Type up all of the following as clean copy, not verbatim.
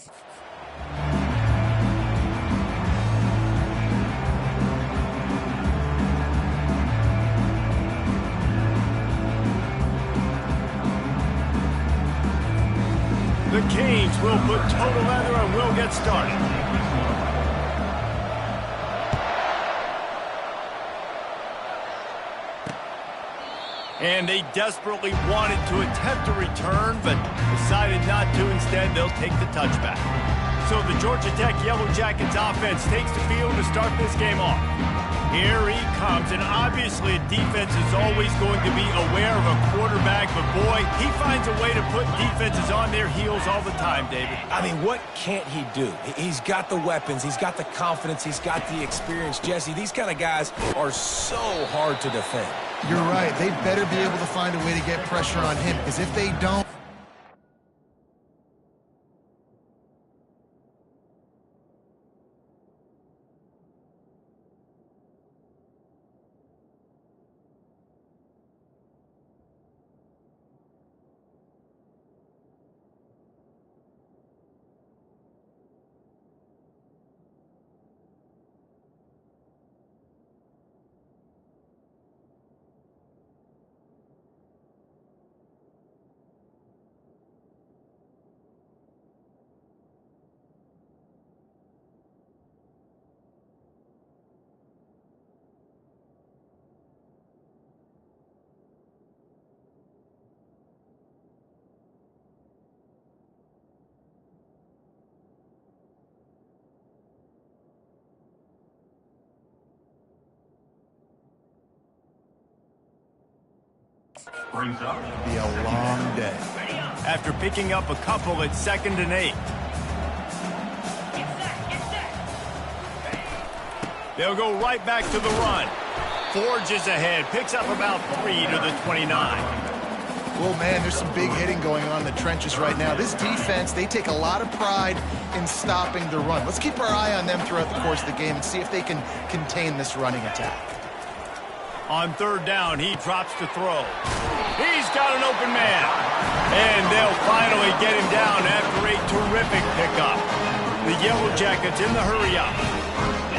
The Canes will put total leather and will get started. And they desperately wanted to attempt a return, but decided not to. Instead, they'll take the touchback. So the Georgia Tech Yellow Jackets offense takes the field to start this game off. Here he comes, and obviously a defense is always going to be aware of a quarterback, but boy, he finds a way to put defenses on their heels all the time, David. I mean, what can't he do? He's got the weapons, he's got the confidence, he's got the experience. Jesse, these kind of guys are so hard to defend. You're right. They better be able to find a way to get pressure on him, because if they don't, Brings up. it'll be a long day. After picking up a couple at 2nd and 8. They'll go right back to the run. Forges ahead, picks up about 3 to the 29. Well, man, there's some big hitting going on in the trenches right now. This defense, they take a lot of pride in stopping the run. Let's keep our eye on them throughout the course of the game and see if they can contain this running attack. On 3rd down, he drops to throw. He's got an open man. And they'll finally get him down after a terrific pickup. The Yellow Jackets in the hurry up.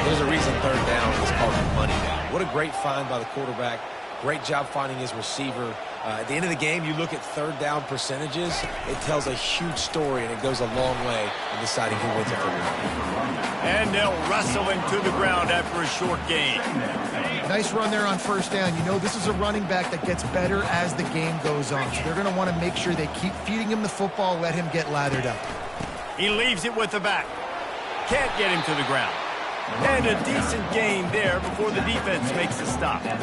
There's a reason 3rd down is called money down. What a great find by the quarterback. Great job finding his receiver. At the end of the game, you look at 3rd down percentages. It tells a huge story, and it goes a long way in deciding who wins a football game. And they'll wrestle him to the ground after a short gain. Nice run there on 1st down. You know, this is a running back that gets better as the game goes on. So they're going to want to make sure they keep feeding him the football, let him get lathered up. He leaves it with the back. Can't get him to the ground. And a decent gain there before the defense makes a stop. I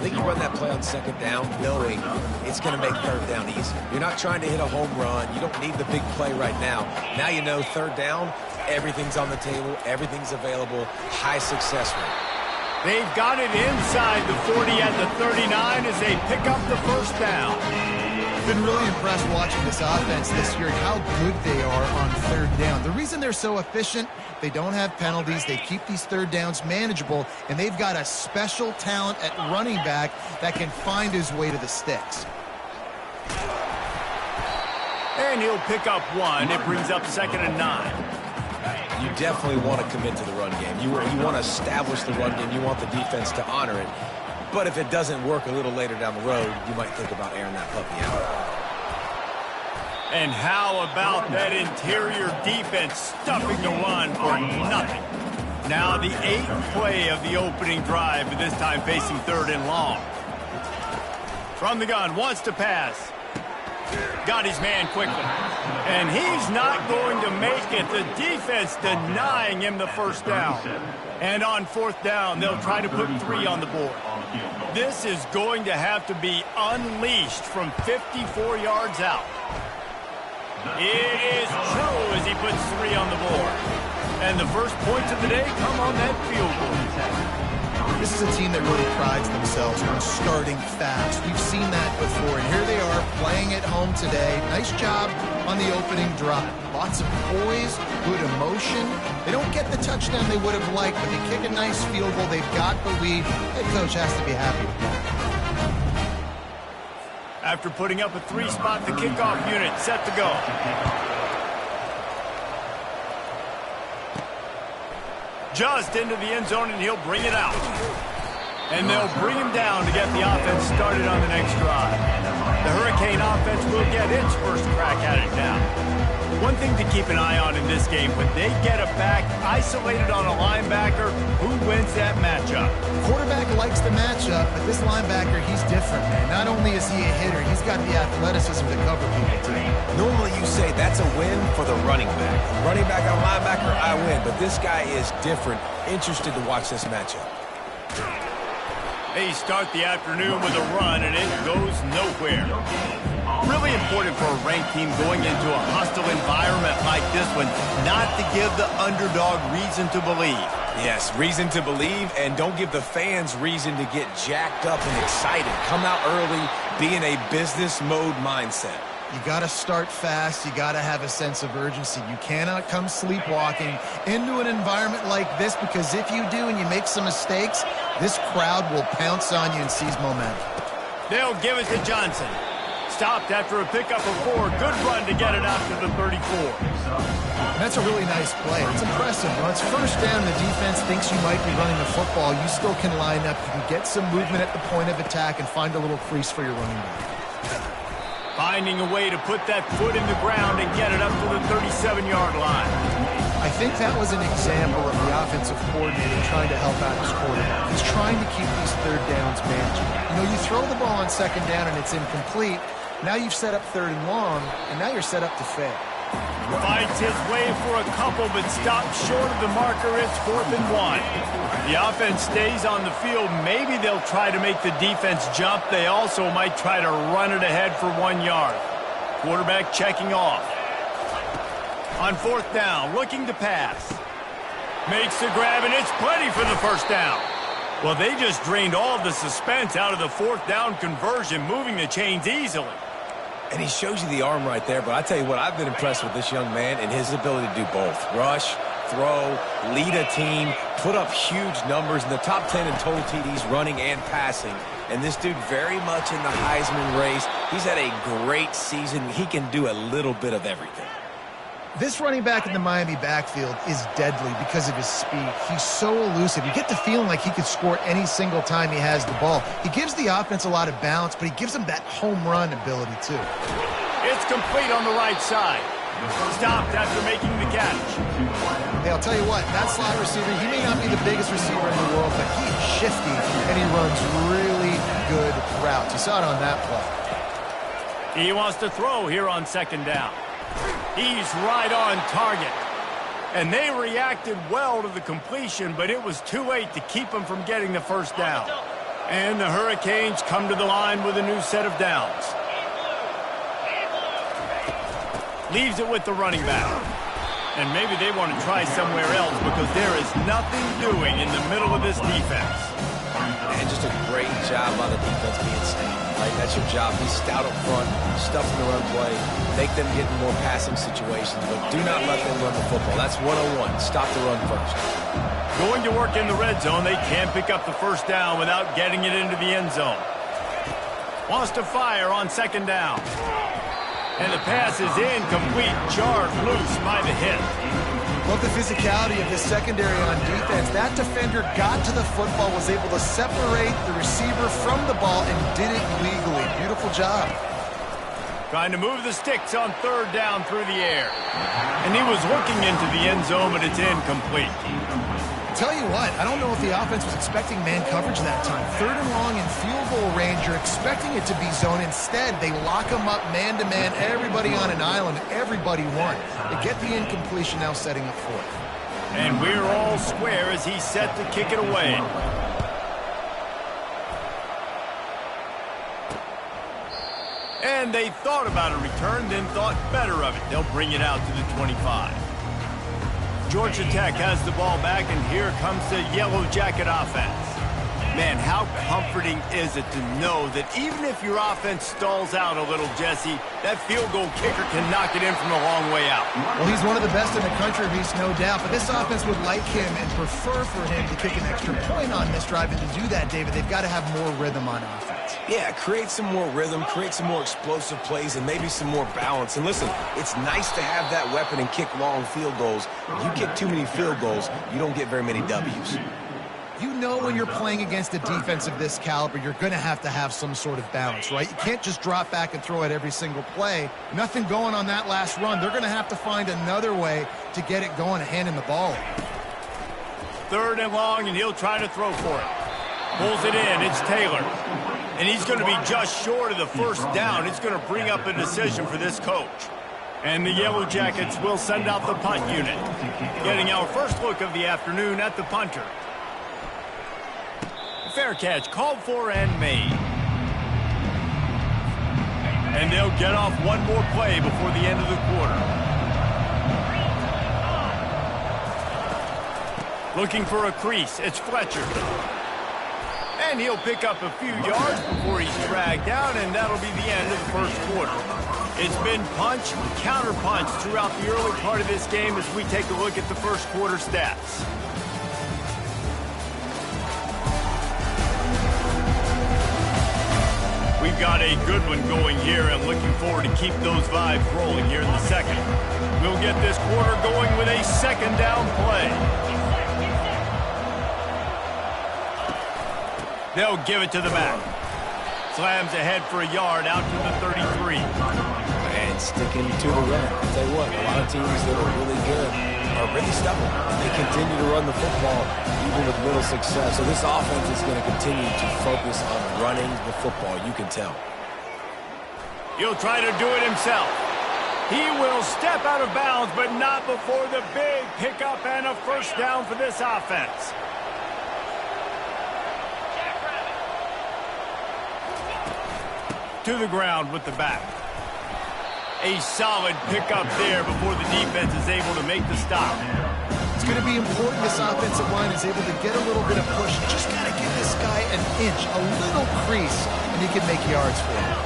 think you run that play on 2nd down knowing it's going to make 3rd down easy. You're not trying to hit a home run. You don't need the big play right now. Now you know 3rd down, everything's on the table, everything's available, high success rate. They've got it inside the 40 at the 39 as they pick up the 1st down. Been really impressed watching this offense this year and how good they are on 3rd down. The reason they're so efficient, they don't have penalties, they keep these 3rd downs manageable, and they've got a special talent at running back that can find his way to the sticks. And he'll pick up 1. It brings up 2nd and 9. You definitely want to commit to the run game. You want to establish the run game. You want the defense to honor it. But if it doesn't work a little later down the road, you might think about airing that puppy out. And how about that interior defense stuffing the run for nothing? Now the 8th play of the opening drive, but this time facing 3rd and long. From the gun, wants to pass. Got his man quickly. And he's not going to make it. The defense denying him the 1st down. And on 4th down, they'll try to put 3 on the board. This is going to have to be unleashed from 54 yards out. It is true as he puts 3 on the board. And the first points of the day come on that field goal. This is a team that really prides themselves on starting fast. We've seen that before, and here they are playing at home today. Nice job on the opening drive. Lots of poise, good emotion. They don't get the touchdown they would have liked, but they kick a nice field goal. They've got the lead. Head coach has to be happy with that. After putting up a 3-spot, the kickoff unit set to go. just into the end zone, and he'll bring it out. And they'll bring him down to get the offense started on the next drive. The Hurricane offense will get its first crack at it now. One thing to keep an eye on in this game, when they get a back isolated on a linebacker, who wins that matchup? Quarterback likes the matchup, but this linebacker, he's different, man. Not only is he a hitter, he's got the athleticism to cover people, too. Normally you say that's a win for the running back. Running back on linebacker, I win. But this guy is different. Interested to watch this matchup. They start the afternoon with a run, and it goes nowhere. Really important for a ranked team going into a hostile environment like this one, not to give the underdog reason to believe. Yes, reason to believe, and don't give the fans reason to get jacked up and excited. Come out early, be in a business mode mindset. You got to start fast. You got to have a sense of urgency. You cannot come sleepwalking into an environment like this, because if you do and you make some mistakes, this crowd will pounce on you and seize momentum. They'll give it to Johnson. Stopped after a pickup of 4. Good run to get it out to the 34. And that's a really nice play. It's impressive. When it's first down, the defense thinks you might be running the football. You still can line up. You can get some movement at the point of attack and find a little crease for your running back. Finding a way to put that foot in the ground and get it up to the 37-yard line. I think that was an example of the offensive coordinator trying to help out his quarterback. He's trying to keep these third downs manageable. You know, you throw the ball on second down and it's incomplete. Now you've set up third and long, and now you're set up to fail. Fights his way for a couple, but stops short of the marker. It's 4th and 1. The offense stays on the field. Maybe they'll try to make the defense jump. They also might try to run it ahead for 1 yard. Quarterback checking off. On 4th down, looking to pass. Makes the grab, and it's plenty for the first down. Well, they just drained all of the suspense out of the 4th down conversion, moving the chains easily. And he shows you the arm right there, but I tell you what, I've been impressed with this young man and his ability to do both. Rush, throw, lead a team, put up huge numbers in the top 10 in total TDs running and passing. And this dude very much in the Heisman race. He's had a great season. He can do a little bit of everything. This running back in the Miami backfield is deadly because of his speed. He's so elusive. You get the feeling like he could score any single time he has the ball. He gives the offense a lot of balance, but he gives them that home run ability too. It's complete on the right side. Stopped after making the catch. Hey, I'll tell you what, that slot receiver, he may not be the biggest receiver in the world, but he is shifty, and he runs really good routes. You saw it on that play. He wants to throw here on 2nd down. He's right on target. And they reacted well to the completion, but it was too late to keep them from getting the first down. And the Hurricanes come to the line with a new set of downs. Leaves it with the running back. And maybe they want to try somewhere else because there is nothing doing in the middle of this defense. And just a great job by the defense being stout. Right? That's your job. Be stout up front, stuff in the run play, make them get in more passing situations, but do not let them run the football. That's 101. Stop the run first. Going to work in the red zone, they can't pick up the first down without getting it into the end zone. Wants to fire on 2nd down. And the pass is incomplete, jarred loose by the hit. Love the physicality of this secondary on defense. That defender got to the football, was able to separate the receiver from the ball, and did it legally. Beautiful job. Trying to move the sticks on 3rd down through the air. And he was looking into the end zone, but it's incomplete. Tell you what, I don't know if the offense was expecting man coverage that time. 3rd and long in field goal range, you're expecting it to be zone. Instead, they lock them up man-to-man, everybody on an island, everybody won. They get the incompletion, now setting up 4th. And we're all square as he's set to kick it away. And they thought about a return, then thought better of it. They'll bring it out to the 25. Georgia Tech has the ball back, and here comes the Yellow Jacket offense. Man, how comforting is it to know that even if your offense stalls out a little, Jesse, that field goal kicker can knock it in from a long way out. Well, he's one of the best in the country, Reese, no doubt. But this offense would like him and prefer for him to kick an extra point on this drive. And to do that, David, they've got to have more rhythm on offense. Yeah, create some more rhythm, create some more explosive plays, and maybe some more balance. And listen, it's nice to have that weapon and kick long field goals. If you kick too many field goals, you don't get very many W's. You know when you're playing against a defense of this caliber, you're going to have some sort of balance, right? You can't just drop back and throw it every single play. Nothing going on that last run. They're going to have to find another way to get it going and handing the ball. 3rd and long, and he'll try to throw for it. Pulls it in. It's Taylor. And he's going to be just short of the first down. It's going to bring up a decision for this coach. And the Yellow Jackets will send out the punt unit. Getting our first look of the afternoon at the punter. Fair catch called for and made. And they'll get off one more play before the end of the quarter. Looking for a crease. It's Fletcher. And he'll pick up a few yards before he's dragged down, and that'll be the end of the first quarter. It's been punch, counter punch throughout the early part of this game as we take a look at the first quarter stats. We've got a good one going here and looking forward to keep those vibes rolling here in the second. We'll get this quarter going with a second down play. They'll give it to the back. Slams ahead for a yard out to the 33. And sticking to the run. I'll tell you what, a lot of teams that are really good are really stubborn. They continue to run the football even with little success. So this offense is going to continue to focus on running the football, you can tell. He'll try to do it himself. He will step out of bounds, but not before the big pickup and a first down for this offense. To the ground with the back. A solid pickup there before the defense is able to make the stop. It's going to be important this offensive line is able to get a little bit of push. Just got to give this guy an inch, a little crease, and he can make yards for him.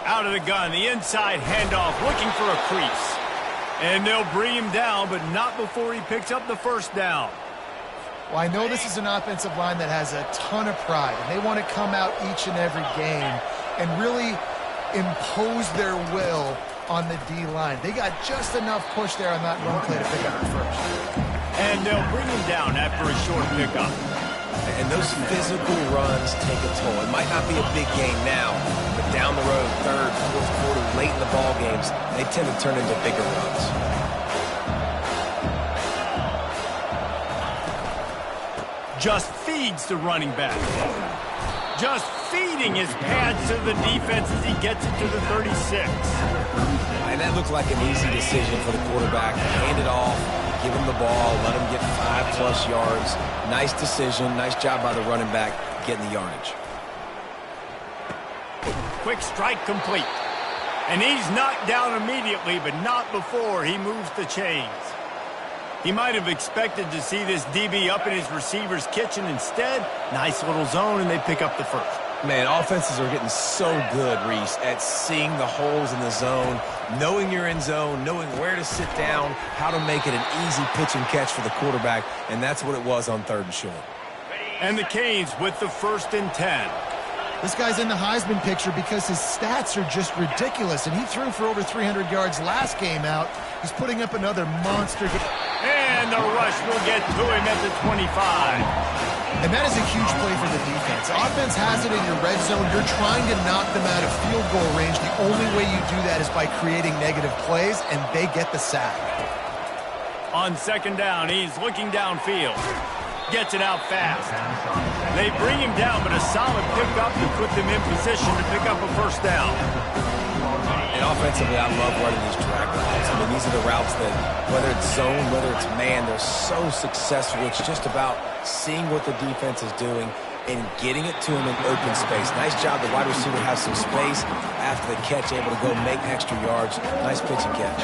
Out of the gun, the inside handoff, looking for a crease. And they'll bring him down, but not before he picks up the first down. Well, I know this is an offensive line that has a ton of pride, and they want to come out each and every game and really impose their will on the D-line. They got just enough push there on that run play to pick up the first. And they'll bring him down after a short pickup. And those physical runs take a toll. It might not be a big game now, but down the road, 3rd, 4th quarter, late in the ball games, they tend to turn into bigger runs. Just feeds the running back. Just feeding his pads to the defense as he gets it to the 36. And that looked like an easy decision for the quarterback. Hand it off, give him the ball, let him get 5+ yards. Nice decision, nice job by the running back getting the yardage. Quick strike complete. And he's knocked down immediately, but not before he moves the chains. He might have expected to see this DB up in his receiver's kitchen. Instead, nice little zone, and they pick up the first. Man, offenses are getting so good, Reese, at seeing the holes in the zone, knowing you're in zone, knowing where to sit down, how to make it an easy pitch and catch for the quarterback, and that's what it was on 3rd and short. And the Canes with the 1st and 10. This guy's in the Heisman picture because his stats are just ridiculous, and he threw for over 300 yards last game out. He's putting up another monster. And the rush will get to him at the 25. And that is a huge play for the defense. Offense has it in your red zone. You're trying to knock them out of field goal range. The only way you do that is by creating negative plays, and they get the sack. On 2nd down, he's looking downfield. Gets it out fast. They bring him down, but a solid pickup to put them in position to pick up a first down. And offensively, I love running these drag routes. I mean, these are the routes that, whether it's zone, whether it's man, they're so successful. It's just about seeing what the defense is doing and getting it to him in open space. Nice job. The wide receiver has some space after the catch, able to go make extra yards. Nice pitch and catch.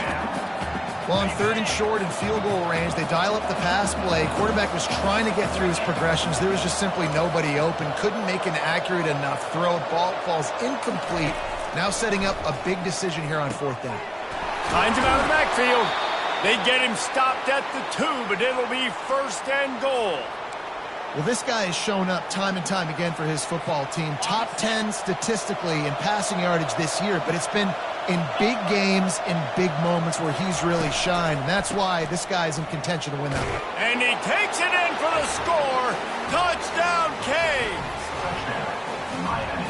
Well, on 3rd and short and field goal range, they dial up the pass play. Quarterback was trying to get through his progressions. There was just simply nobody open. Couldn't make an accurate enough throw. Ball falls incomplete. Now setting up a big decision here on 4th down. Finds him out of the backfield. They get him stopped at the 2, but it'll be 1st and goal. Well, this guy has shown up time and time again for his football team. Top 10 statistically in passing yardage this year, but it's been in big games, in big moments where he's really shined. And that's why this guy's in contention to win that one. And he takes it in for the score. Touchdown, Canes.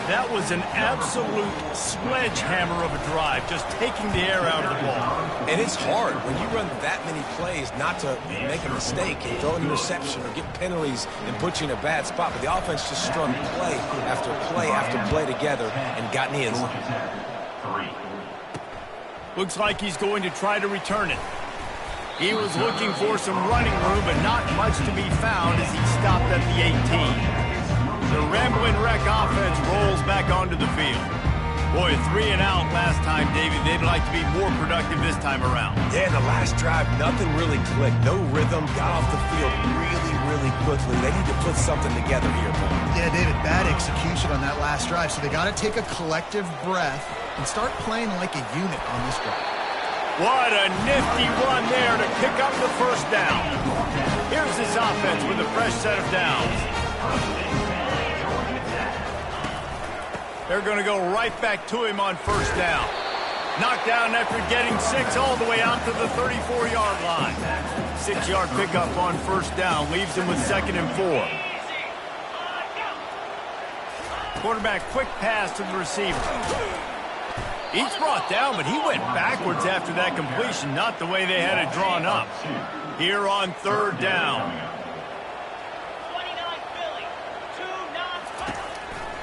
That was an absolute sledgehammer of a drive, just taking the air out of the ball. And it's hard when you run that many plays not to make a mistake and throw an interception or get penalties and put you in a bad spot. But the offense just strung play after play after play together and got in the end zone. Looks like he's going to try to return it. He was looking for some running room, but not much to be found as he stopped at the 18. The Ramblin' Wreck offense rolls back onto the field. Boy, 3 and out last time, Davey. They'd like to be more productive this time around. Yeah, in the last drive, nothing really clicked. No rhythm. Got off the field really quickly. They need to put something together here, Paul. Yeah, David, bad execution on that last drive. So they got to take a collective breath and start playing like a unit on this drive. What a nifty run there to pick up the 1st down. Here's this offense with a fresh set of downs. They're going to go right back to him on 1st down. Knocked down after getting 6 all the way out to the 34-yard line. 6-yard pickup on 1st down leaves him with 2nd and 4. Quarterback quick pass to the receiver. He's brought down, but he went backwards after that completion, not the way they had it drawn up. Here on 3rd down.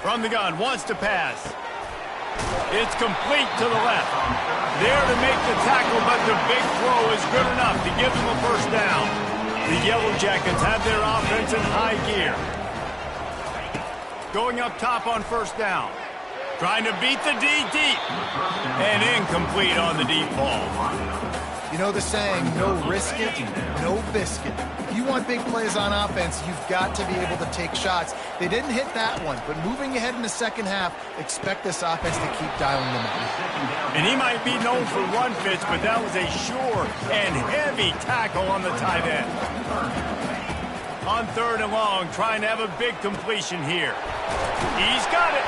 From the gun, wants to pass. It's complete to the left. There to make the tackle, but the big throw is good enough to give them a 1st down. The Yellow Jackets have their offense in high gear. Going up top on 1st down. Trying to beat the D deep. And incomplete on the deep ball. You know the saying, no risk it, no biscuit. If you want big plays on offense, you've got to be able to take shots. They didn't hit that one, but moving ahead in the 2nd half, expect this offense to keep dialing them up. And he might be known for run fits, but that was a sure and heavy tackle on the tight end. On 3rd and long, trying to have a big completion here. He's got it.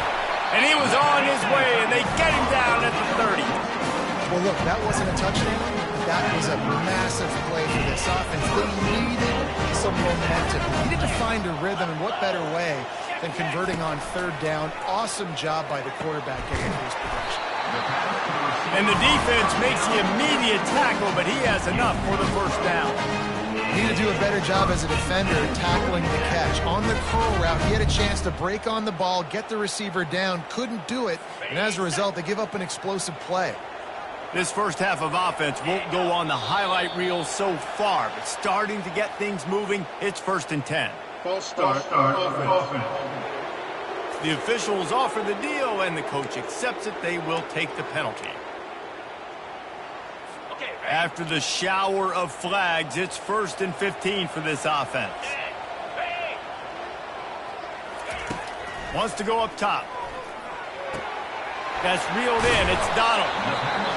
And he was on his way, and they get him down at the 30. Well, look, that wasn't a touchdown. That was a massive play for this offense. They needed some momentum. They needed to find a rhythm, and what better way than converting on 3rd down. Awesome job by the quarterback getting into his progression. And the defense makes the immediate tackle, but he has enough for the 1st down. Need to do a better job as a defender tackling the catch. On the curl route, he had a chance to break on the ball, get the receiver down, couldn't do it, and as a result, they give up an explosive play. This 1st half of offense won't go on the highlight reel so far, but starting to get things moving, it's 1st and 10. False start offense. The officials offer the deal, and the coach accepts it. They will take the penalty. After the shower of flags, it's 1st and 15 for this offense. Wants to go up top. That's reeled in. It's Donald.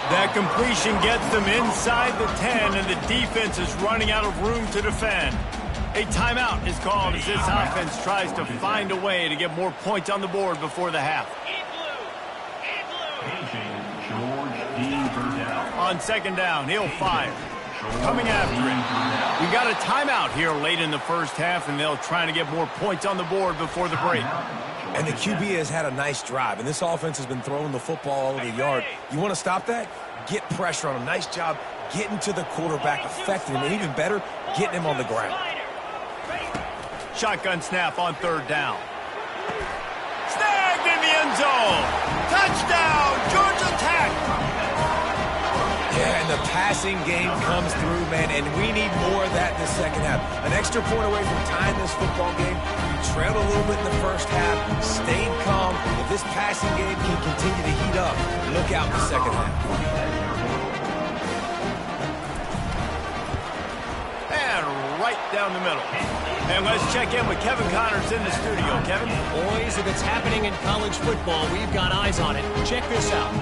That completion gets them inside the 10, and the defense is running out of room to defend. A timeout is called as this offense tries to find a way to get more points on the board before the half. On 2nd down, he'll fire. Coming after it. We got a timeout here late in the 1st half, and they'll try to get more points on the board before the break. And the QB has had a nice drive, and this offense has been throwing the football all over the yard. You want to stop that? Get pressure on him. Nice job getting to the quarterback, affecting him, and even better, getting him on the ground. Shotgun snap on 3rd down. Snagged in the end zone. Touchdown, Georgia Tech. Yeah, and the passing game comes through, man, and we need more of that in the 2nd half. An extra point away from tying this football game. You trailed a little bit in the 1st half, stayed calm. If this passing game can continue to heat up, look out in the 2nd half. down the middle. And let's check in with Kevin Connors in the studio. Kevin? Boys, if it's happening in college football, we've got eyes on it. Check this out.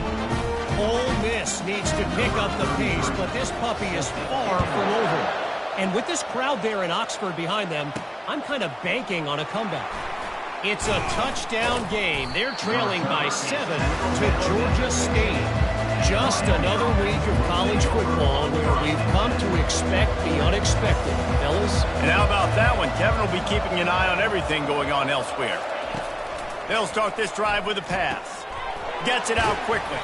Ole Miss needs to pick up the pace, but this puppy is far from over. And with this crowd there in Oxford behind them, I'm kind of banking on a comeback. It's a touchdown game. They're trailing by 7 to Georgia State. Just another week of college football where we've come to expect the unexpected, fellas. And how about that one? Kevin will be keeping an eye on everything going on elsewhere. They'll start this drive with a pass. Gets it out quickly.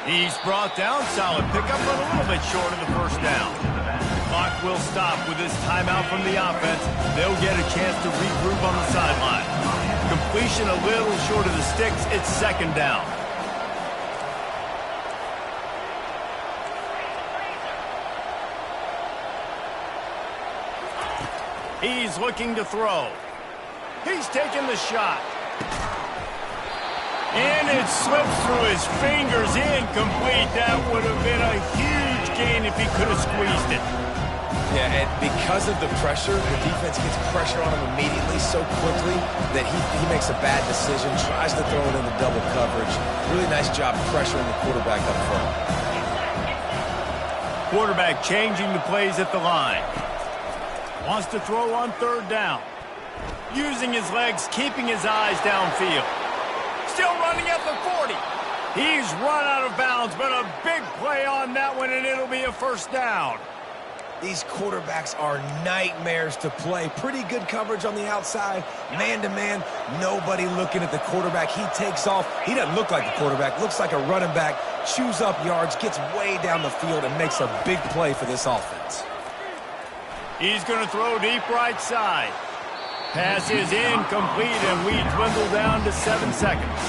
He's brought down. Solid pickup, but a little bit short of the first down. Clock will stop with this timeout from the offense. They'll get a chance to regroup on the sideline. Completion a little short of the sticks. It's second down. He's looking to throw. He's taking the shot. And it slips through his fingers, incomplete. That would have been a huge gain if he could have squeezed it. Yeah, and because of the pressure, the defense gets pressure on him immediately so quickly that he makes a bad decision, tries to throw it into double coverage. Really nice job pressuring the quarterback up front. Quarterback changing the plays at the line. Wants to throw on third down. Using his legs, keeping his eyes downfield. Still running at the 40. He's run out of bounds, but a big play on that one, and it'll be a first down. These quarterbacks are nightmares to play. Pretty good coverage on the outside. Man-to-man, nobody looking at the quarterback. He takes off. He doesn't look like a quarterback. Looks like a running back. Chews up yards, gets way down the field, and makes a big play for this offense. He's going to throw deep right side. Pass is incomplete, and we dwindle down to 7 seconds.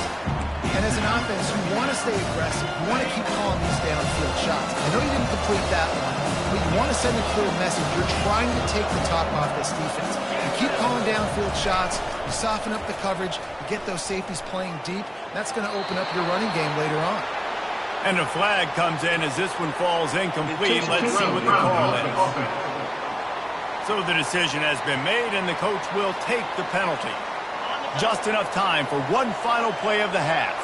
And as an offense, you want to stay aggressive. You want to keep calling these downfield shots. I know you didn't complete that one, but you want to send a clear message. You're trying to take the top off this defense. You keep calling downfield shots. You soften up the coverage. You get those safeties playing deep. That's going to open up your running game later on. And a flag comes in as this one falls incomplete. Let's see what the call is. So the decision has been made, and the coach will take the penalty. Just enough time for one final play of the half.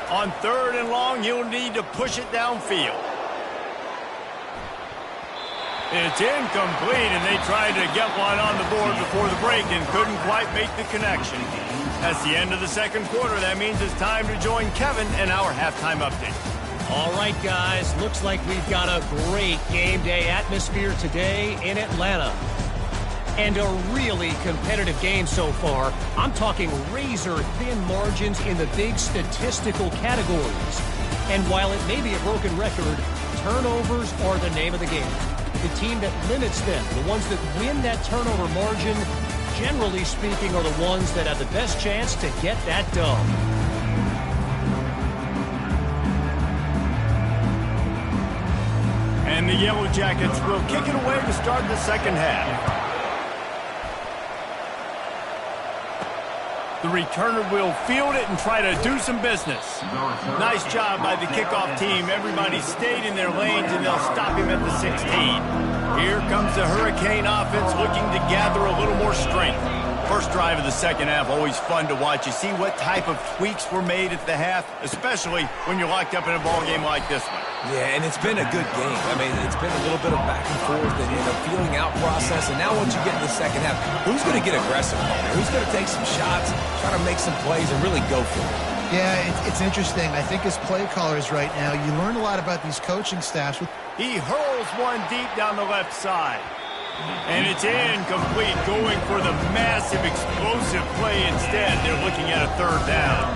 On third and long, you'll need to push it downfield. It's incomplete, and they tried to get one on the board before the break and couldn't quite make the connection. That's the end of the second quarter. That means it's time to join Kevin in our halftime update. All right, guys, looks like we've got a great game day atmosphere today in Atlanta. And a really competitive game so far. I'm talking razor-thin margins in the big statistical categories. And while it may be a broken record, turnovers are the name of the game. The team that limits them, the ones that win that turnover margin, generally speaking, are the ones that have the best chance to get that done. And the Yellow Jackets will kick it away to start the second half. The returner will field it and try to do some business. Nice job by the kickoff team. Everybody stayed in their lanes, and they'll stop him at the 16. Here comes the Hurricane offense looking to gather a little more strength. First drive of the second half, always fun to watch. You see what type of tweaks were made at the half, especially when you're locked up in a ball game like this one. Yeah, and it's been a good game. I mean, it's been a little bit of back and forth and a feeling out process. And now once you get in the second half, who's going to get aggressive on there? Who's going to take some shots, try to make some plays, and really go for it? Yeah, it's interesting. I think as play callers right now, you learn a lot about these coaching staffs. He hurls one deep down the left side. And it's incomplete, going for the massive explosive play instead. They're looking at a third down.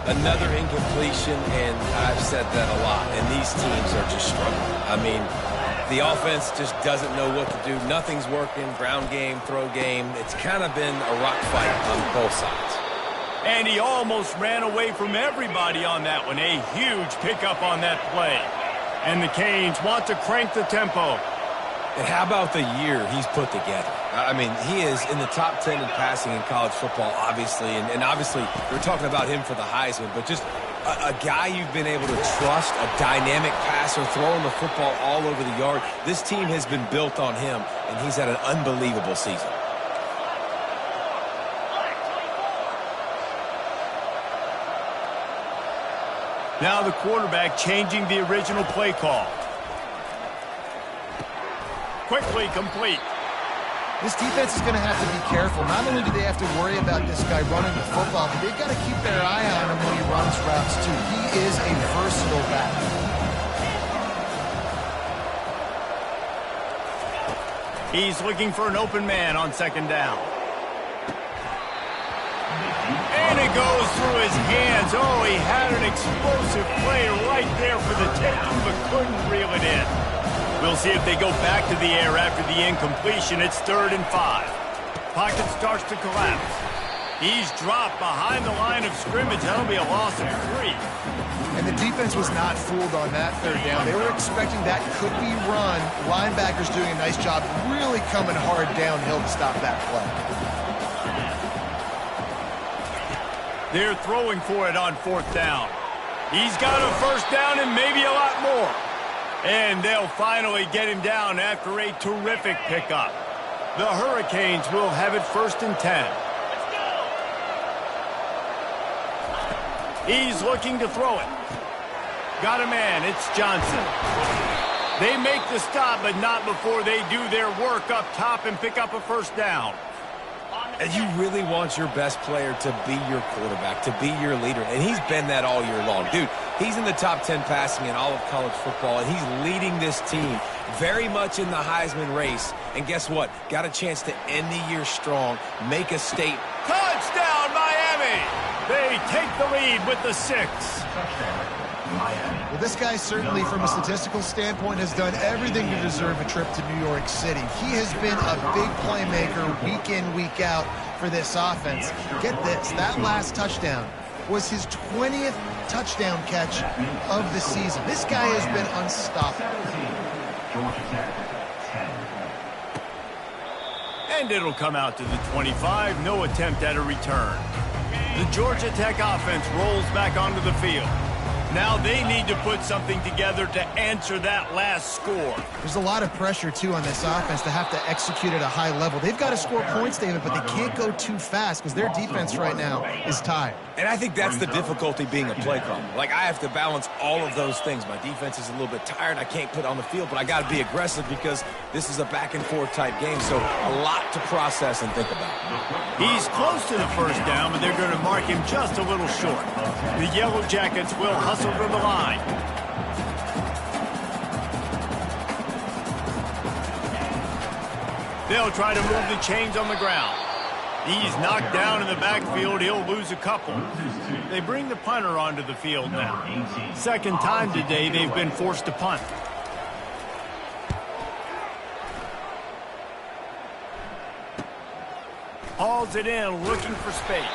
Another incompletion, and I've said that a lot, and these teams are just struggling. I mean, the offense just doesn't know what to do. Nothing's working, ground game, throw game. It's kind of been a rock fight on both sides. And he almost ran away from everybody on that one. A huge pickup on that play. And the Canes want to crank the tempo. And how about the year he's put together? I mean, he is in the top 10 in passing in college football, obviously. And obviously, we're talking about him for the Heisman. But just a guy you've been able to trust, a dynamic passer, throwing the football all over the yard. This team has been built on him, and he's had an unbelievable season. Now the quarterback changing the original play call. Quickly complete. This defense is going to have to be careful. Not only do they have to worry about this guy running the football, but they've got to keep their eye on him when he runs routes, too. He is a versatile back. He's looking for an open man on second down. And it goes through his hands. Oh, he had an explosive play right there for the taking, but couldn't reel it in. We'll see if they go back to the air after the incompletion. It's 3rd and 5. Pocket starts to collapse. He's dropped behind the line of scrimmage. That'll be a loss of 3. And the defense was not fooled on that 3rd down. They were expecting that could be run. Linebackers doing a nice job really coming hard downhill to stop that play. They're throwing for it on 4th down. He's got a 1st down and maybe a lot more. And they'll finally get him down after a terrific pickup. The Hurricanes will have it 1st and 10. He's looking to throw it. Got a man. It's Johnson. They make the stop, but not before they do their work up top and pick up a 1st down. And you really want your best player to be your quarterback, to be your leader. And he's been that all year long. Dude, he's in the top 10 passing in all of college football, and he's leading this team very much in the Heisman race. And guess what? Got a chance to end the year strong, make a statement. Touchdown, Miami! They take the lead with the 6. Well, this guy certainly, from a statistical standpoint, has done everything to deserve a trip to New York City. He has been a big playmaker week in, week out for this offense. Get this, that last touchdown was his 20th touchdown catch of the season. This guy has been unstoppable. And it'll come out to the 25. No attempt at a return. The Georgia Tech offense rolls back onto the field. Now they need to put something together to answer that last score. There's a lot of pressure, too, on this offense to have to execute at a high level. They've got to score points, David, but they can't go too fast because their defense right now is tired. And I think that's the difficulty being a play caller. Like, I have to balance all of those things. My defense is a little bit tired. I can't put on the field, but I got to be aggressive because this is a back-and-forth type game, so a lot to process and think about. He's close to the 1st down, but they're going to mark him just a little short. The Yellow Jackets will hustle to the line. They'll try to move the chains on the ground. He's knocked down in the backfield. He'll lose a couple. They bring the punter onto the field now. 2nd time today they've been forced to punt. Hauls it in, looking for space.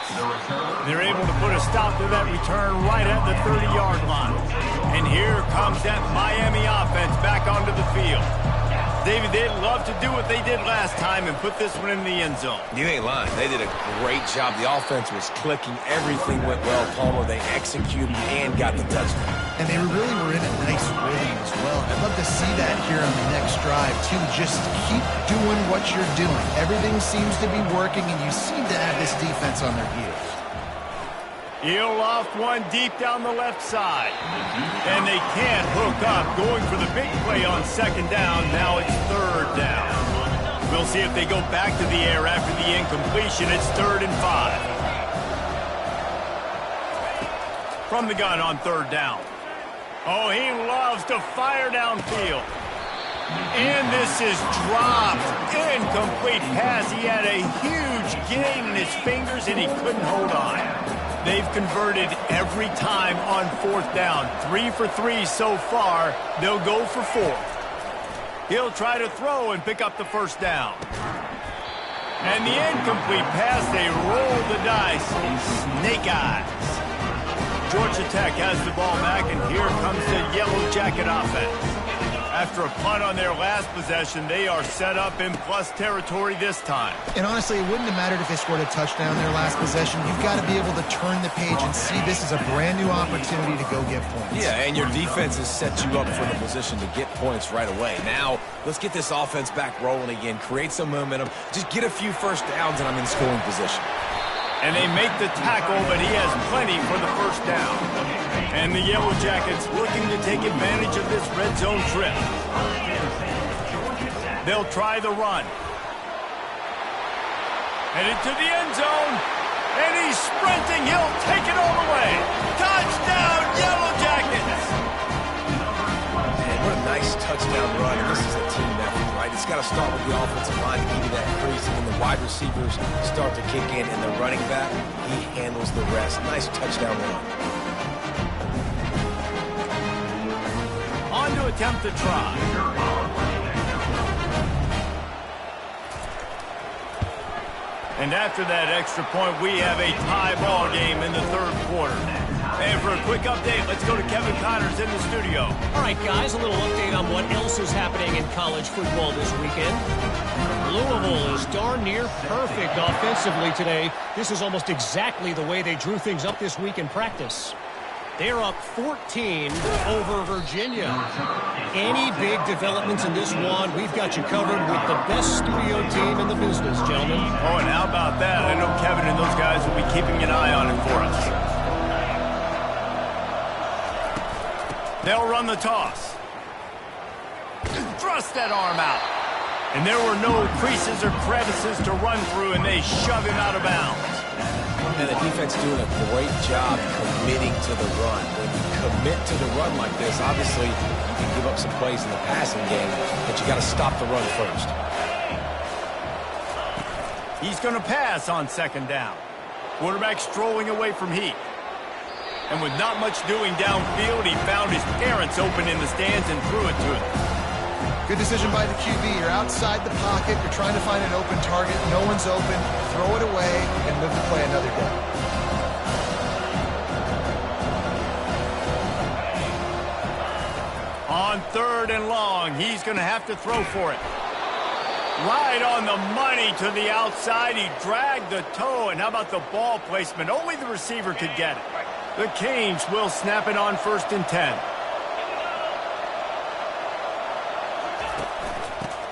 They're able to put a stop to that return right at the 30-yard line. And here comes that Miami offense back onto the field. David, they'd love to do what they did last time and put this one in the end zone. You ain't lying. They did a great job. The offense was clicking. Everything went well, Palmer. They executed and got the touchdown. And they really were in a nice rhythm as well. I'd love to see that here on the next drive, too. Just keep doing what you're doing. Everything seems to be working, and you seem to have this defense on their heels. He'll loft one deep down the left side. And they can't hook up. Going for the big play on 2nd down. Now it's 3rd down. We'll see if they go back to the air after the incompletion. It's 3rd and 5. From the gun on 3rd down. Oh, he loves to fire downfield. And this is dropped. Incomplete pass. He had a huge gain in his fingers, and he couldn't hold on. They've converted every time on 4th down. 3 for 3 so far. They'll go for 4th. He'll try to throw and pick up the 1st down. And the incomplete pass, they roll the dice. Snake eyes. Georgia Tech has the ball back, and here comes the Yellow Jacket offense. After a punt on their last possession, they are set up in plus territory this time. And honestly, it wouldn't have mattered if they scored a touchdown their last possession. You've got to be able to turn the page and see this as a brand new opportunity to go get points. Yeah, and your defense has set you up for the position to get points right away. Now, let's get this offense back rolling again, create some momentum, just get a few first downs, and I'm in scoring position. And they make the tackle, but he has plenty for the first down. And the Yellow Jackets looking to take advantage of this red zone trip. They'll try the run. Headed to the end zone. And he's sprinting. He'll take it all the way. Touchdown, Yellow Jackets! Man, what a nice touchdown run. And this is a team effort, right? It's got to start with the offensive line to give you that crease, and then the wide receivers start to kick in, and the running back, he handles the rest. Nice touchdown run. On to attempt to try. And after that extra point, we have a tie ball game in the third quarter. And for a quick update, let's go to Kevin Connors in the studio. All right, guys, a little update on what else is happening in college football this weekend. Louisville is darn near perfect offensively today. This is almost exactly the way they drew things up this week in practice. They're up 14 over Virginia. Any big developments in this one, we've got you covered with the best studio team in the business, gentlemen. Oh, and how about that? I know Kevin and those guys will be keeping an eye on it for us. They'll run the toss. Thrust that arm out. And there were no creases or crevices to run through, and they shove him out of bounds. And the defense doing a great job committing to the run. When you commit to the run like this, obviously you can give up some plays in the passing game, but you got to stop the run first. He's going to pass on second down. Quarterback strolling away from Heath. And with not much doing downfield, he found his parents open in the stands and threw it to him. Good decision by the QB. You're outside the pocket. You're trying to find an open target. No one's open. Throw it away and live to play another day. On third and long, he's going to have to throw for it. Right on the money to the outside. He dragged the toe. And how about the ball placement? Only the receiver could get it. The Canes will snap it on 1st and 10.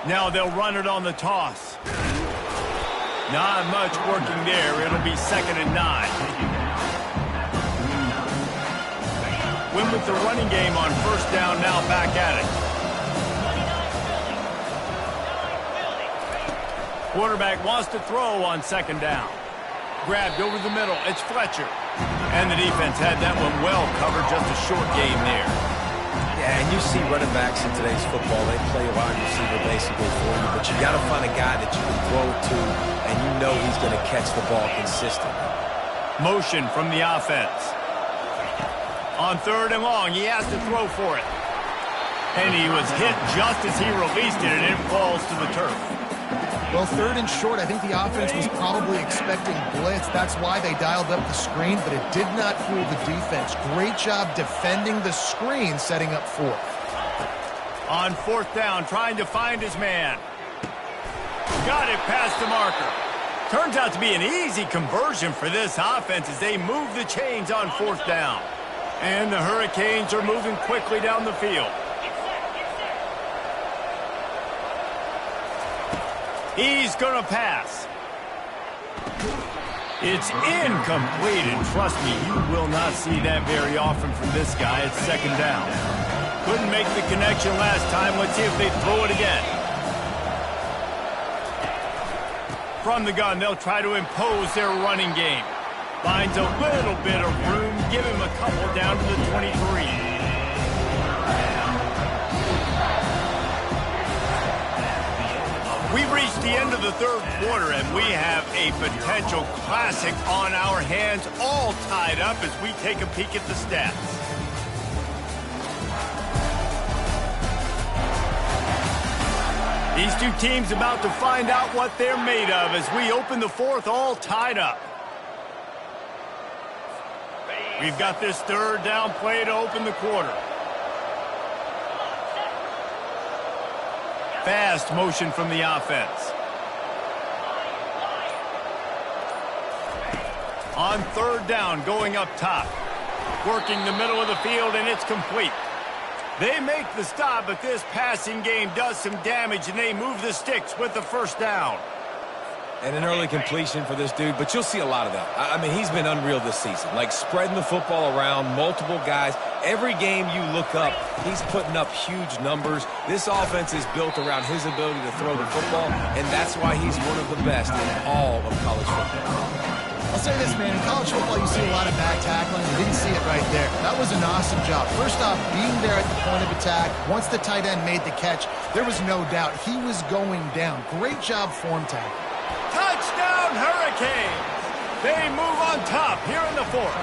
Now they'll run it on the toss. Not much working there. It'll be 2nd and 9. Win with the running game on 1st down, now back at it. Quarterback wants to throw on 2nd down. Grabbed over the middle. It's Fletcher. And the defense had that one well covered. Just a short game there. Yeah, and you see running backs in today's football, they play a wide receiver basically for you, but you got to find a guy that you can throw it to, and you know he's going to catch the ball consistently. Motion from the offense. On 3rd and long, he has to throw for it. And he was hit just as he released it, and it falls to the turf. Well, 3rd and short, I think the offense was probably expecting blitz. That's why they dialed up the screen, but it did not fool the defense. Great job defending the screen, setting up 4th. On 4th down, trying to find his man. Got it past the marker. Turns out to be an easy conversion for this offense as they move the chains on 4th down. And the Hurricanes are moving quickly down the field. He's going to pass. It's incomplete, and trust me, you will not see that very often from this guy. It's 2nd down. Couldn't make the connection last time. Let's see if they throw it again. From the gun, they'll try to impose their running game. Finds a little bit of room. Give him a couple down to the 23. We've reached the end of the third quarter, and we have a potential classic on our hands, all tied up as we take a peek at the stats. These two teams about to find out what they're made of as we open the fourth, all tied up. We've got this 3rd down play to open the quarter. fast motion from the offense. On third down, going up top. Working the middle of the field, and it's complete. They make the stop, but this passing game does some damage, and they move the sticks with the first down. And an early completion for this dude, but you'll see a lot of that. I mean, he's been unreal this season. Like, spreading the football around, multiple guys. Every game you look up, he's putting up huge numbers. This offense is built around his ability to throw the football, and that's why he's one of the best in all of college football. I'll say this, man. In college football, you see a lot of back tackling. You didn't see it right there. That was an awesome job. First off, being there at the point of attack. Once the tight end made the catch, there was no doubt he was going down. Great job form tackle. Touchdown, Hurricanes! They move on top here in the fourth.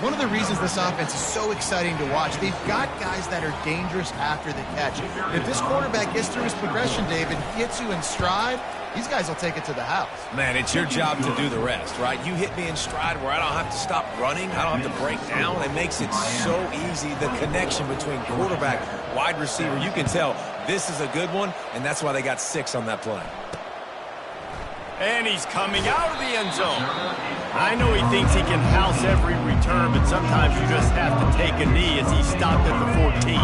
One of the reasons this offense is so exciting to watch, they've got guys that are dangerous after the catch. If this quarterback gets through his progression, David, gets you in stride, these guys will take it to the house. Man, it's your job to do the rest, right? You hit me in stride where I don't have to stop running. I don't have to break down. It makes it so easy, the connection between quarterback, wide receiver. You can tell this is a good one, and that's why they got 6 on that play. And he's coming out of the end zone. I know he thinks he can house every return, but sometimes you just have to take a knee as he stopped at the 14.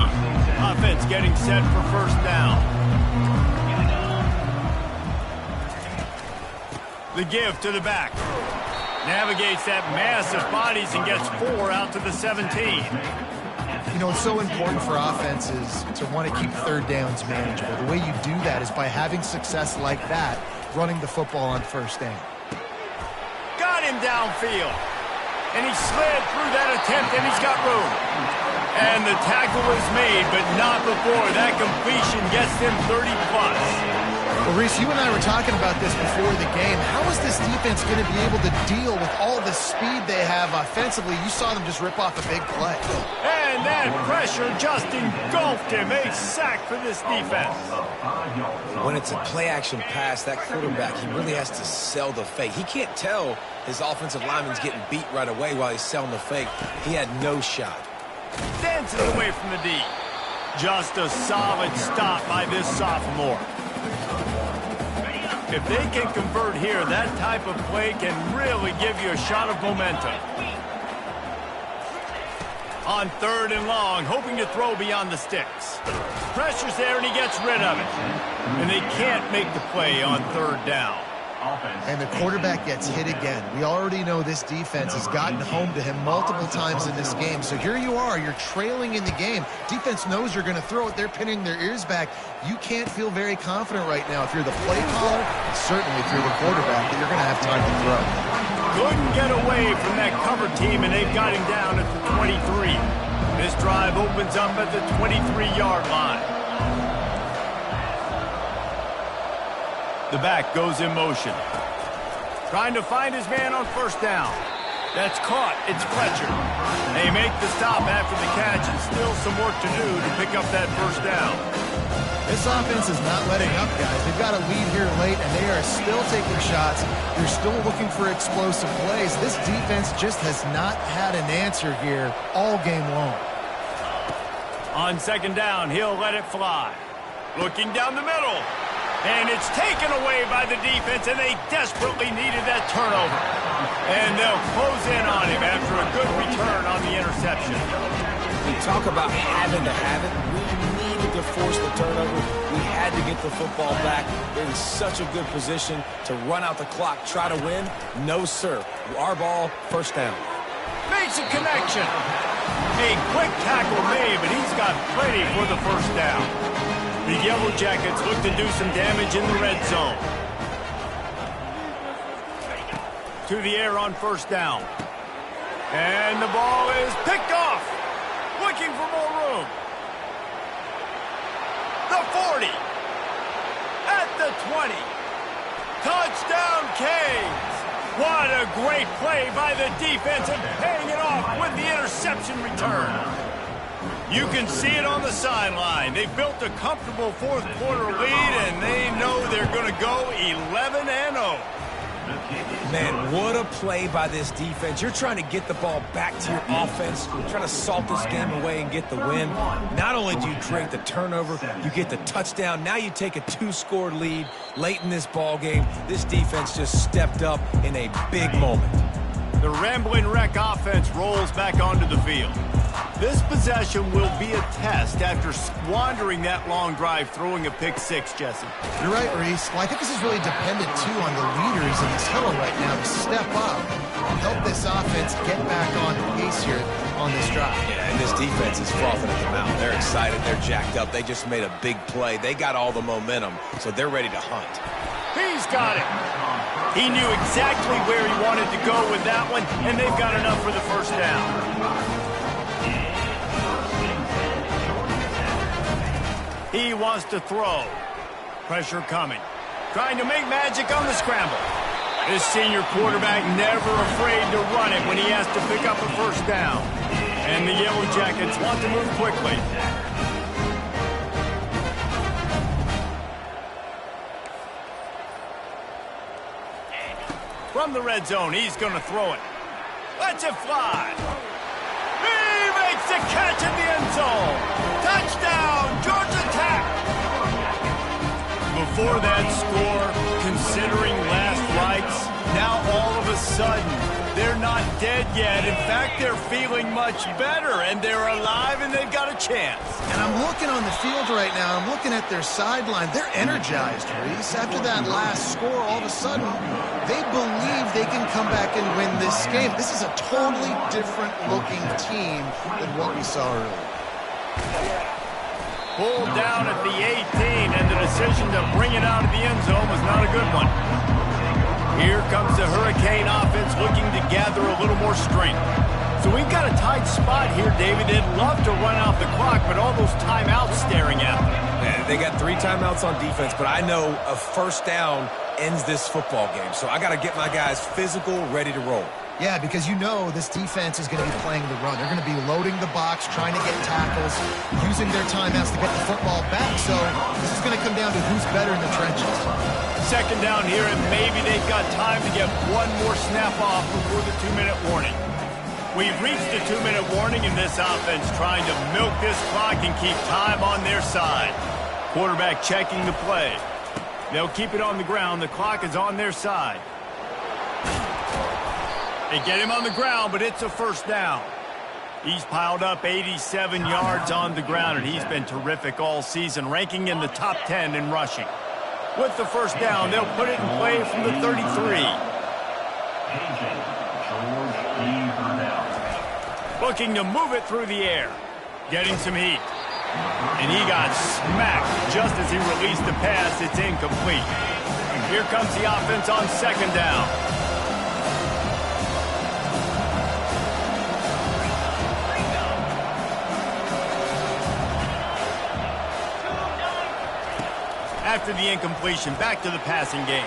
Offense getting set for first down. The give to the back. Navigates that mass of bodies and gets 4 out to the 17. You know, it's so important for offenses to want to keep third downs manageable. The way you do that is by having success like that, running the football on first down. Got him downfield. And he slid through that attempt, and he's got room. And the tackle is made, but not before that completion gets them 30+. Well, Reese, you and I were talking about this before the game. How is this defense going to be able to deal with all the speed they have offensively? You saw them just rip off a big play. And that pressure just engulfed him. A sack for this defense. When it's a play-action pass, that quarterback, he really has to sell the fake. He can't tell his offensive lineman's getting beat right away while he's selling the fake. He had no shot. Dances away from the D. Just a solid stop by this sophomore. If they can convert here, that type of play can really give you a shot of momentum. On third and long, hoping to throw beyond the sticks. Pressure's there, and he gets rid of it. And they can't make the play on third down. And the quarterback gets hit again. We already know this defense has gotten home to him multiple times in this game. So here you are, you're trailing in the game. Defense knows you're going to throw it. They're pinning their ears back. You can't feel very confident right now if you're the play caller, and certainly if you're the quarterback, that you're going to have time to throw. Couldn't get away from that cover team, and they've got him down at the 23. This drive opens up at the 23-yard line. The back goes in motion. Trying to find his man on first down. That's caught. It's Fletcher. They make the stop after the catch, and still some work to do to pick up that first down. This offense is not letting up, guys. They've got a lead here late, and they are still taking shots. They're still looking for explosive plays. This defense just has not had an answer here all game long. On second down, he'll let it fly. Looking down the middle. And it's taken away by the defense, and they desperately needed that turnover. And they'll close in on him after a good return on the interception. We talk about having to have it. We needed to force the turnover. We had to get the football back. They're in such a good position to run out the clock, try to win. No, sir. Our ball, first down. Makes a connection. A quick tackle made, but he's got plenty for the first down. The Yellow Jackets look to do some damage in the red zone. To the air on first down. And the ball is picked off. Looking for more room. The 40. At the 20. Touchdown, Canes. What a great play by the defense, and paying it off with the interception return. You can see it on the sideline. They've built a comfortable fourth quarter lead, and they know they're going to go 11-0. Man, what a play by this defense. You're trying to get the ball back to your offense, trying to salt this game away and get the win. Not only do you create the turnover, you get the touchdown. Now you take a 2-score lead late in this ball game. This defense just stepped up in a big moment. The Ramblin' Wreck offense rolls back onto the field. This possession will be a test after squandering that long drive, throwing a pick-6, Jesse. You're right, Reese. Well, I think this is really dependent, too, on the leaders in this huddle right now to step up and help this offense get back on pace here on this drive. Yeah, and this defense is frothing at the mouth. They're excited. They're jacked up. They just made a big play. They got all the momentum, so they're ready to hunt. He's got it. He knew exactly where he wanted to go with that one, and they've got enough for the first down. He wants to throw. Pressure coming. Trying to make magic on the scramble. This senior quarterback never afraid to run it when he has to pick up a first down. And the Yellow Jackets want to move quickly. From the red zone, he's going to throw it. Let's it fly. He makes the catch in the end zone. Touchdown, Georgia Tech. Before that score, considering last rights, now all of a sudden, they're not dead yet. In fact, they're feeling much better, and they're alive, and they've got a chance. And I'm looking on the field right now. I'm looking at their sideline. They're energized, Reese. After that last score, all of a sudden, they believe they can come back and win this game. This is a totally different-looking team than what we saw earlier. Pulled down at the 18, and the decision to bring it out of the end zone was not a good one. Here comes the Hurricane offense looking to gather a little more strength. So we've got a tight spot here, David. They'd love to run out the clock, but all those timeouts staring at them. Man, they got 3 timeouts on defense, but I know a first down ends this football game. So I got to get my guys physical, ready to roll. Yeah, because you know this defense is going to be playing the run. They're going to be loading the box, trying to get tackles, using their timeouts to get the football back. So this is going to come down to who's better in the trenches. Second down here, and maybe they've got time to get one more snap off before the 2-minute warning. We've reached the 2-minute warning, and this offense trying to milk this clock and keep time on their side. Quarterback checking the play. They'll keep it on the ground. The clock is on their side. They get him on the ground, but it's a first down. He's piled up 87 yards on the ground, and he's been terrific all season, ranking in the top 10 in rushing. With the first down, they'll put it in play from the 33. Looking to move it through the air. Getting some heat. And he got smacked just as he released the pass. It's incomplete. Here comes the offense on second down. After the incompletion, back to the passing game.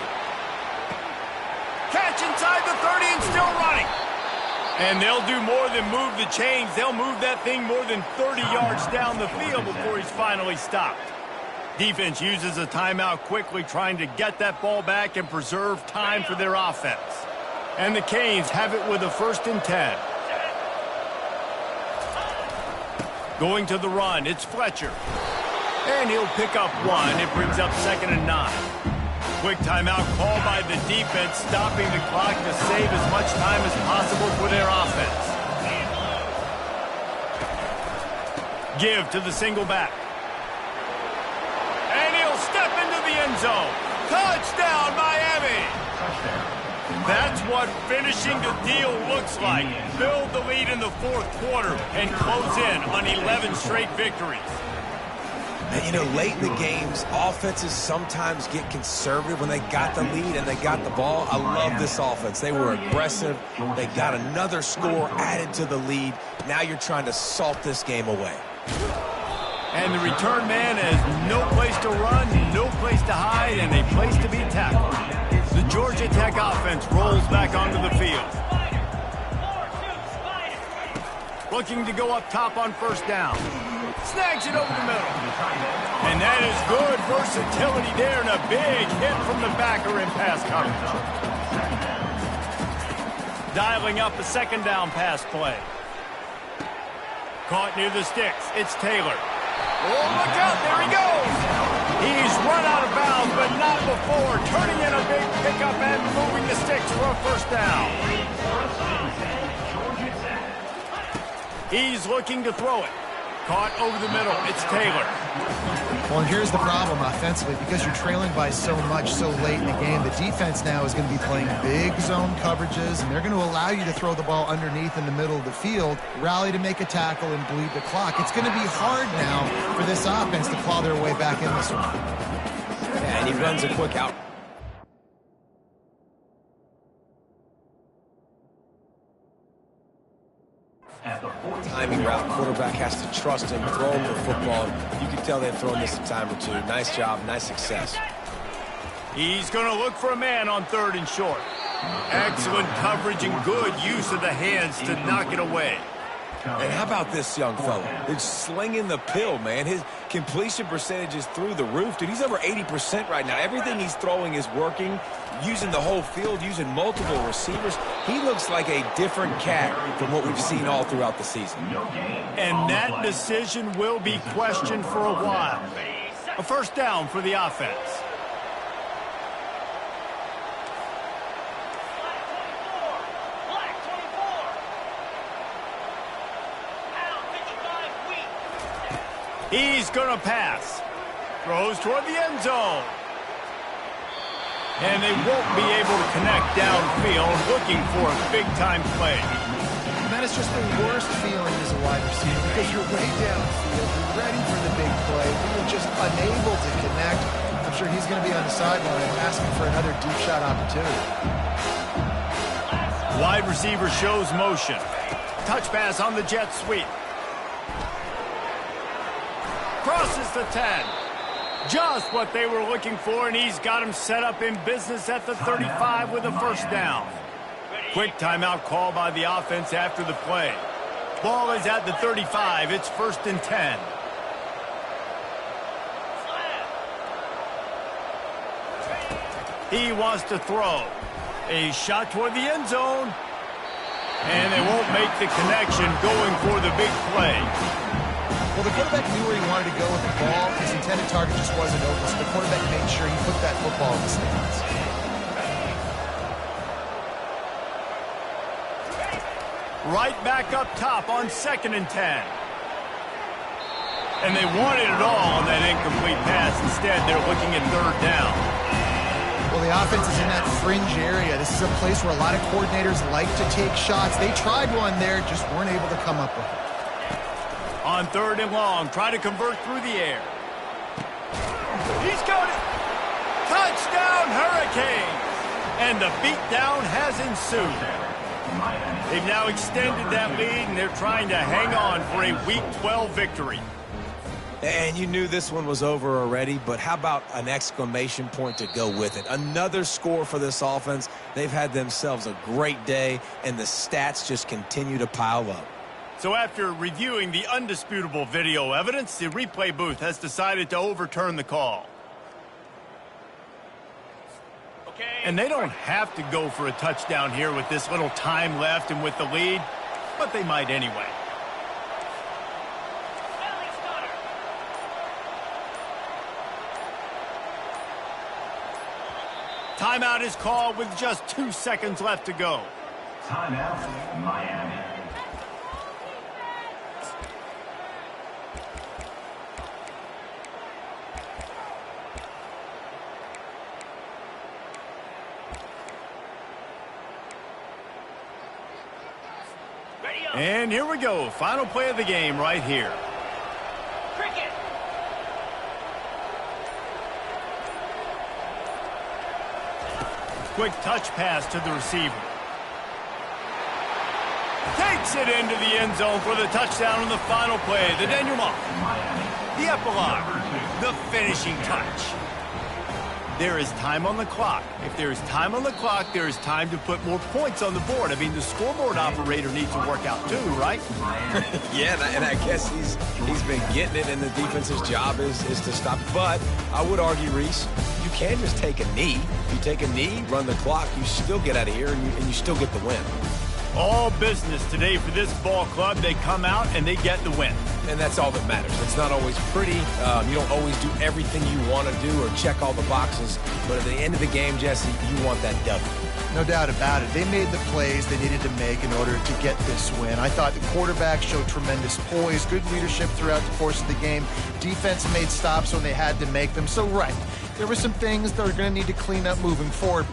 Catch inside the 30 and still running. And they'll do more than move the chains. They'll move that thing more than 30 yards down the field before he's finally stopped. Defense uses a timeout quickly, trying to get that ball back and preserve time for their offense. And the Canes have it with a 1st and 10. Going to the run, it's Fletcher. And he'll pick up 1. It brings up 2nd and 9. Quick timeout called by the defense, stopping the clock to save as much time as possible for their offense. Give to the single back. And he'll step into the end zone. Touchdown, Miami! That's what finishing the deal looks like. Build the lead in the 4th quarter and close in on 11 straight victories. And, you know, late in the games, offenses sometimes get conservative when they got the lead and they got the ball. I love this offense. They were aggressive. They got another score added to the lead. Now you're trying to salt this game away. And the return man has no place to run, no place to hide, and a place to be tackled. The Georgia Tech offense rolls back onto the field. Looking to go up top on first down. Snags it over the middle. And that is good versatility there and a big hit from the backer in pass coverage. Dialing up a second down pass play. Caught near the sticks. It's Taylor. Oh, look out. There he goes. He's run out of bounds, but not before. Turning in a big pickup and moving the sticks for a first down. He's looking to throw it. Caught over the middle. It's Taylor. Well, and here's the problem offensively. Because you're trailing by so much so late in the game, the defense now is going to be playing big zone coverages, and they're going to allow you to throw the ball underneath in the middle of the field, rally to make a tackle, and bleed the clock. It's going to be hard now for this offense to claw their way back in this one. Yeah, and he runs a quick out. Timing route, quarterback has to trust him, throw him the football. You can tell they've thrown this a time or two. Nice job, nice success. He's going to look for a man on 3rd and short. Excellent coverage and good use of the hands to knock it away. And how about this young fella? He's slinging the pill, man. His completion percentage is through the roof. Dude, he's over 80% right now. Everything he's throwing is working, using the whole field, using multiple receivers. He looks like a different cat from what we've seen all throughout the season. And that decision will be questioned for a while. A first down for the offense. He's going to pass. Throws toward the end zone. And they won't be able to connect downfield, looking for a big-time play. And that is just the worst feeling as a wide receiver because you're way downfield, you're ready for the big play, but you're just unable to connect. I'm sure he's going to be on the sideline asking for another deep shot opportunity. Wide receiver shows motion. Touch pass on the jet sweep. Crosses the 10. Just what they were looking for, and he's got him set up in business at the 35 with a first down. Quick timeout call by the offense after the play. Ball is at the 35. It's 1st and 10. He wants to throw. A shot toward the end zone. And they won't make the connection going for the big play. Well, the quarterback knew where he wanted to go with the ball. His intended target just wasn't open, so the quarterback made sure he put that football in the stands. Right back up top on 2nd and 10. And they wanted it all on that incomplete pass. Instead, they're looking at 3rd down. Well, the offense is in that fringe area. This is a place where a lot of coordinators like to take shots. They tried one there, just weren't able to come up with it. On 3rd and long, try to convert through the air. He's got it. Touchdown, Hurricanes. And the beatdown has ensued. They've now extended that lead, and they're trying to hang on for a Week 12 victory. And you knew this one was over already, but how about an exclamation point to go with it? Another score for this offense. They've had themselves a great day, and the stats just continue to pile up. So after reviewing the undisputable video evidence, the replay booth has decided to overturn the call. Okay. And they don't have to go for a touchdown here with this little time left and with the lead, but they might anyway. Timeout is called with just 2 seconds left to go. Timeout, Miami. And here we go. Final play of the game right here. Cricket. Quick touch pass to the receiver. Takes it into the end zone for the touchdown on the final play. The denouement. The epilogue. The finishing touch. there is time on the clock. If there is time on the clock, there is time to put more points on the board. I mean, the scoreboard operator needs to work out too, right? Yeah, and I guess he's been getting it, and the defense's job is to stop. But I would argue, Reese, you can just take a knee. If you take a knee, run the clock, you still get out of here, and you still get the win. All business today for this ball club. They come out and they get the win. And that's all that matters. It's not always pretty. You don't always do everything you want to do or check all the boxes. But at the end of the game, Jesse, you want that W. No doubt about it. They made the plays they needed to make in order to get this win. I thought the quarterback showed tremendous poise, good leadership throughout the course of the game. Defense made stops when they had to make them. So, right, there were some things that are going to need to clean up moving forward.